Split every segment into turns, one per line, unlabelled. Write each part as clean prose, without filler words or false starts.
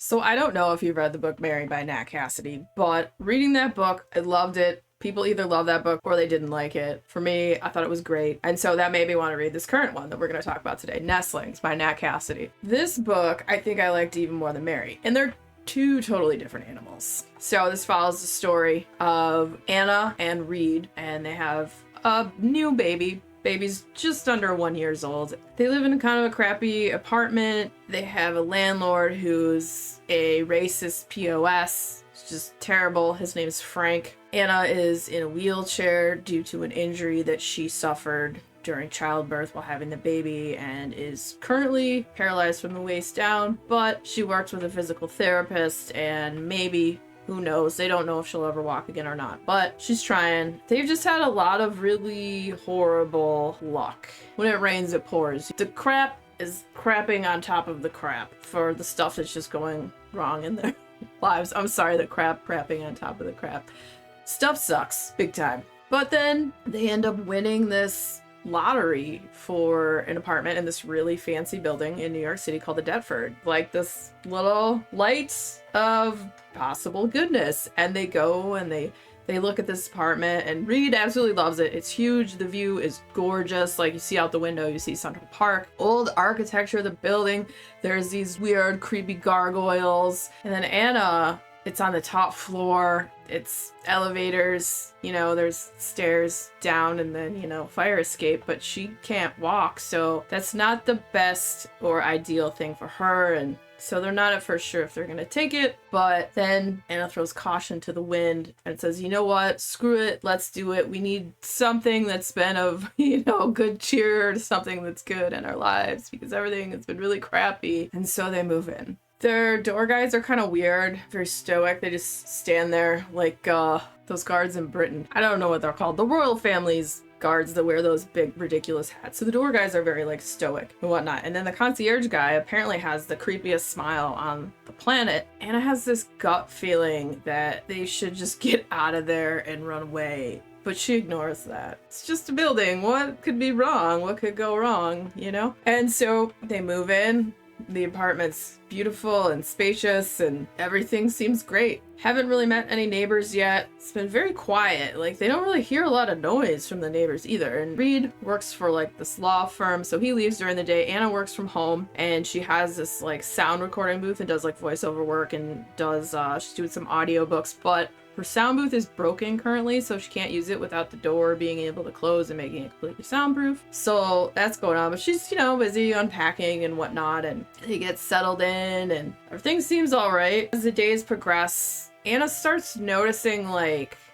So I don't know if you've read the book Mary by Nat Cassidy, but reading that book, I loved it. People either love that book or they didn't like it. For me, I thought it was great. And so that made me want to read this current one that we're going to talk about today, Nestlings by Nat Cassidy. This book, I think I liked even more than Mary. And they're two totally different animals. So this follows the story of Anna and Reed, and they have a new baby. Baby's just under 1 year old. They live in kind of a crappy apartment. They have a landlord who's a racist POS. It's just terrible. His name's Frank. Anna is in a wheelchair due to an injury that she suffered during childbirth while having the baby and is currently paralyzed from the waist down, but she works with a physical therapist and maybe, who knows, they don't know if she'll ever walk again or not, but she's trying. They've just had a lot of really horrible luck. When it rains, it pours. The crap is crapping on top of the crap for the stuff that's just going wrong in their lives. I'm sorry, the crap crapping on top of the crap. Stuff sucks, big time. But then they end up winning this lottery for an apartment in this really fancy building in New York City called the Deptford. Like this little light of possible goodness. And they go and they look at this apartment, and Reed absolutely loves it. It's huge. The view is gorgeous. Like you see out the window, you see Central Park. Old architecture of the building. There's these weird, creepy gargoyles. And then Anna, it's on the top floor. It's elevators, there's stairs down and then, fire escape, but she can't walk. So that's not the best or ideal thing for her. And so they're not at first sure if they're going to take it. But then Anna throws caution to the wind and says, you know what? Screw it. Let's do it. We need something that's been of, good cheer, something that's good in our lives because everything has been really crappy. And so they move in. Their door guys are kind of weird, very stoic. They just stand there like those guards in Britain. I don't know what they're called. The royal family's guards that wear those big, ridiculous hats. So the door guys are very stoic and whatnot. And then the concierge guy apparently has the creepiest smile on the planet. Anna has this gut feeling that they should just get out of there and run away. But she ignores that. It's just a building. What could be wrong? What could go wrong, And so they move in. The apartment's beautiful and spacious and everything seems great. Haven't really met any neighbors yet. It's been very quiet. They don't really hear a lot of noise from the neighbors either. And Reed works for this law firm, so he leaves during the day. Anna works from home and she has this sound recording booth and does voiceover work and does she's doing some audiobooks, but her sound booth is broken currently, so she can't use it without the door being able to close and making it completely soundproof. So that's going on, but she's, busy unpacking and whatnot, and they get settled in and everything seems all right. As the days progress, Anna starts noticing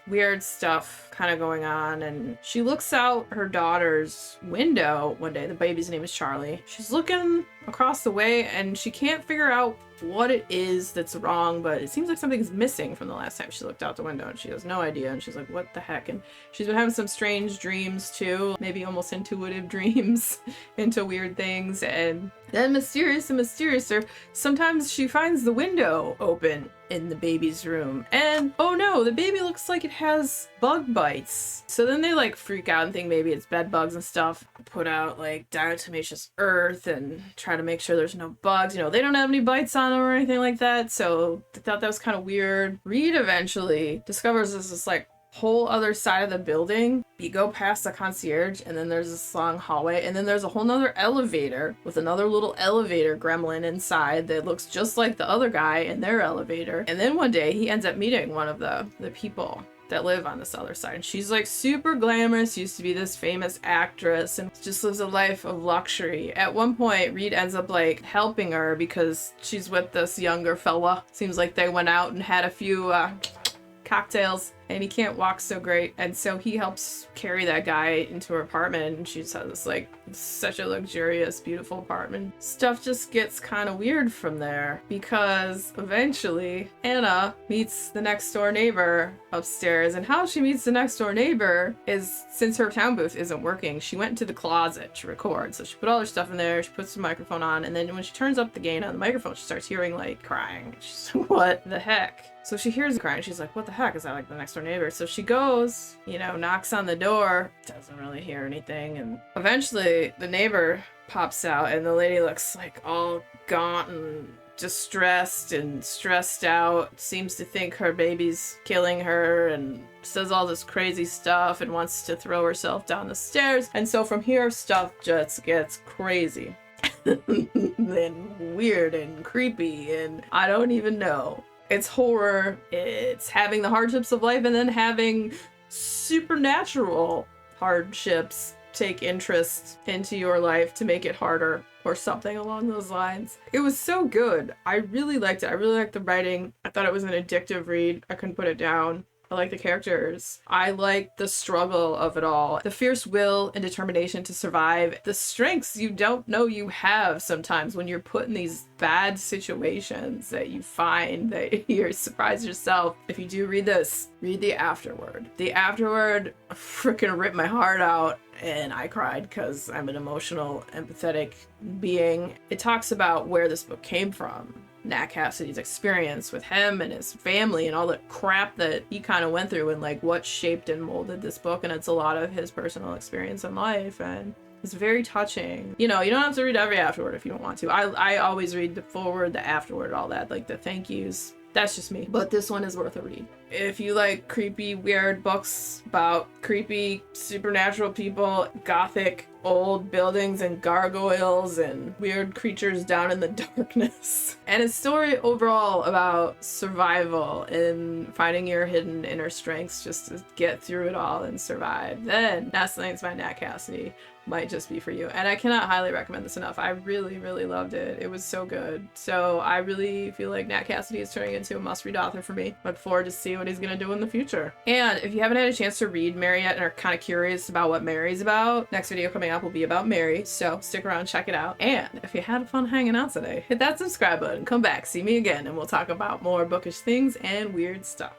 weird stuff kind of going on, and she looks out her daughter's window one day. The baby's name is Charlie. She's looking across the way and she can't figure out what it is that's wrong, but it seems like something's missing from the last time she looked out the window, and she has no idea, and she's like, what the heck? And she's been having some strange dreams too, maybe almost intuitive dreams into weird things, and then mysterious and mysteriouser, sometimes she finds the window open in the baby's room, and oh no, the baby looks like it has bug bites. So then they freak out and think maybe it's bed bugs and stuff. Put out diatomaceous earth and try to make sure there's no bugs. They don't have any bites on them or anything like that, so they thought that was kind of weird. Reed eventually discovers this whole other side of the building. You go past the concierge and then there's this long hallway, and then there's a whole nother elevator with another little elevator gremlin inside that looks just like the other guy in their elevator. And then one day he ends up meeting one of the people that live on this other side. And she's super glamorous, used to be this famous actress, and just lives a life of luxury. At one point, Reed ends up helping her because she's with this younger fella. Seems like they went out and had a few cocktails, and he can't walk so great, and so he helps carry that guy into her apartment, and she just has this such a luxurious, beautiful apartment. Stuff just gets kind of weird from there because eventually Anna meets the next door neighbor upstairs, and how she meets the next door neighbor is, since her sound booth isn't working, she went into the closet to record. So she put all her stuff in there, she puts the microphone on, and then when she turns up the gain on the microphone, she starts hearing crying. She's like, what the heck? So she hears crying. She's like, what the heck? Is that the next door neighbor? So she goes, knocks on the door, doesn't really hear anything. And eventually the neighbor pops out and the lady looks all gaunt and distressed and stressed out, seems to think her baby's killing her, and says all this crazy stuff and wants to throw herself down the stairs. And so from here, stuff just gets crazy and weird and creepy, and I don't even know. It's horror, it's having the hardships of life, and then having supernatural hardships take interest into your life to make it harder, or something along those lines. It was so good. I really liked it. I really liked the writing. I thought it was an addictive read. I couldn't put it down. I like the characters. I like the struggle of it all. The fierce will and determination to survive. The strengths you don't know you have sometimes when you're put in these bad situations that you find that you're surprised yourself. If you do read this, read the afterword. The afterword freaking ripped my heart out, and I cried because I'm an emotional, empathetic being. It talks about where this book came from. Nat Cassidy's experience with him and his family and all the crap that he kind of went through, and like what shaped and molded this book. And it's a lot of his personal experience in life, and it's very touching. You know, you don't have to read every afterword if you don't want to. I always read the foreword, the afterword, all that, like the thank yous. That's just me. But this one is worth a read. If you like creepy, weird books about creepy, supernatural people, gothic, old buildings and gargoyles and weird creatures down in the darkness, and a story overall about survival and finding your hidden inner strengths just to get through it all and survive, then Nestlings by Nat Cassidy might just be for you. And I cannot highly recommend this enough. I really, really loved it. It was so good. So I really feel like Nat Cassidy is turning into a must-read author for me. Look forward to see what he's gonna do in the future. And if you haven't had a chance to read Mary yet and are kind of curious about what Mary's about, next video coming up will be about Mary, so stick around, check it out. And if you had fun hanging out today, hit that subscribe button, come back, see me again, and we'll talk about more bookish things and weird stuff.